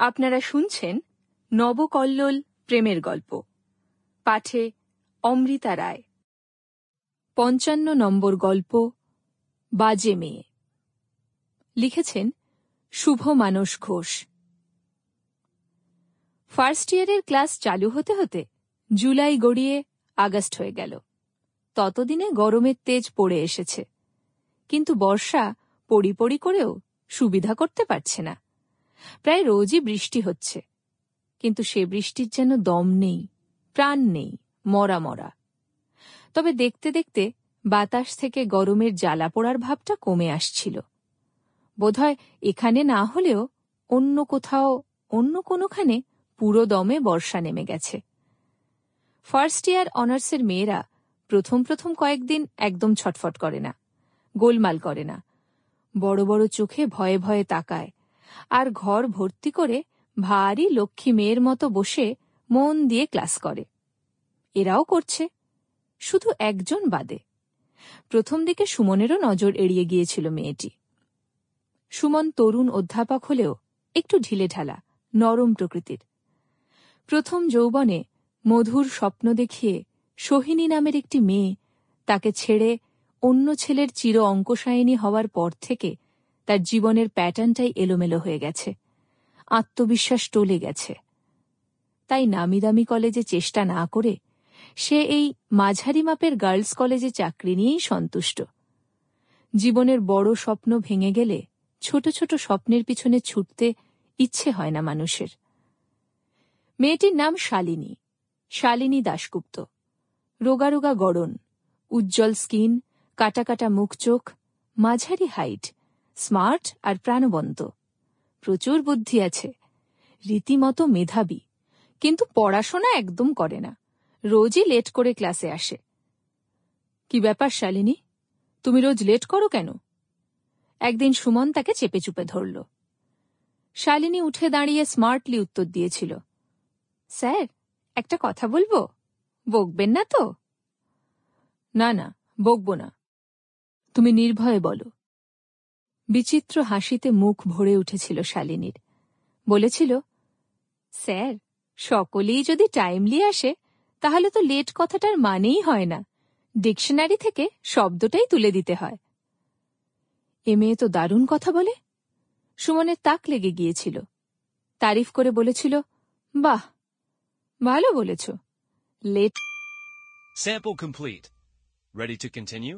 আপনারা শুনছেন নবকল্লোল প্রেমের গল্প, পাঠে অমৃতা রায়। ৫৫ নম্বর গল্প, বাজে মেয়ে। লিখেছেন শুভ মানস ঘোষ। ফার্স্ট ইয়ারের ক্লাস চালু হতে হতে জুলাই গড়িয়ে আগস্ট হয়ে গেল। ততদিনে গরমের তেজ পড়ে এসেছে, কিন্তু বর্ষা পড়ি পড়ি করেও সুবিধা করতে পারছে না। প্রায় রোজই বৃষ্টি হচ্ছে, কিন্তু সে বৃষ্টির যেন দম নেই, প্রাণ নেই, মরা মরা। তবে দেখতে দেখতে বাতাস থেকে গরমের জ্বালা পোড়ার ভাবটা কমে আসছিল। বোধহয় এখানে না হলেও অন্য কোথাও, অন্য কোনোখানে পুরো দমে বর্ষা নেমে গেছে। ফার্স্ট ইয়ার অনার্সের মেয়েরা প্রথম প্রথম কয়েকদিন একদম ছটফট করে না, গোলমাল করে না, বড় বড় চোখে ভয়ে ভয়ে তাকায়, আর ঘর ভর্তি করে ভারী লক্ষ্মী মেয়ের মতো বসে মন দিয়ে ক্লাস করে। এরাও করছে, শুধু একজন বাদে। প্রথম দিকে সুমনেরও নজর এড়িয়ে গিয়েছিল মেয়েটি। সুমন তরুণ অধ্যাপক হলেও একটু ঢিলেঢালা, নরম প্রকৃতির। প্রথম যৌবনে মধুর স্বপ্ন দেখিয়ে সোহিনী নামের একটি মেয়ে তাকে ছেড়ে অন্য ছেলের চির অঙ্কশায়িনী হওয়ার পর থেকে তার জীবনের প্যাটার্নটাই এলোমেলো হয়ে গেছে, আত্মবিশ্বাস টলে গেছে। তাই নামি দামি কলেজে চেষ্টা না করে সে এই মাঝারি মাপের গার্লস কলেজে চাকরি নিয়েই সন্তুষ্ট। জীবনের বড় স্বপ্ন ভেঙে গেলে ছোট ছোট স্বপ্নের পিছনে ছুটতে ইচ্ছে হয় না মানুষের। মেয়েটির নাম শালিনী, শালিনী দাশগুপ্ত। রোগা রোগা গড়ন, উজ্জ্বল স্কিন, কাটা কাটা মুখ চোখ, মাঝারি হাইট, স্মার্ট আর প্রাণবন্ত। প্রচুর বুদ্ধি আছে, রীতিমতো মেধাবী, কিন্তু পড়াশোনা একদম করে না, রোজই লেট করে ক্লাসে আসে। কি ব্যাপার শালিনী, তুমি রোজ লেট করো কেন? একদিন সুমন তাকে চেপে চুপে ধরল। শালিনী উঠে দাঁড়িয়ে স্মার্টলি উত্তর দিয়েছিল, স্যার, একটা কথা বলবো, বকবেন না তো? না না, বকব না, তুমি নির্ভয়ে বলো। বিচিত্র হাসিতে মুখ ভরে উঠেছিল শালিনীর। বলেছিল, স্যার, সকলেই যদি টাইমলি আসে তাহলে তো লেট কথাটার মানেই হয় না, ডিকশনারি থেকে শব্দটাই তুলে দিতে হয়। এ মেয়ে তো দারুণ কথা বলে। সুমনের তাক লেগে গিয়েছিল। তারিফ করে বলেছিল, বাহ, ভালো বলেছ। Let Sample complete. Ready to continue?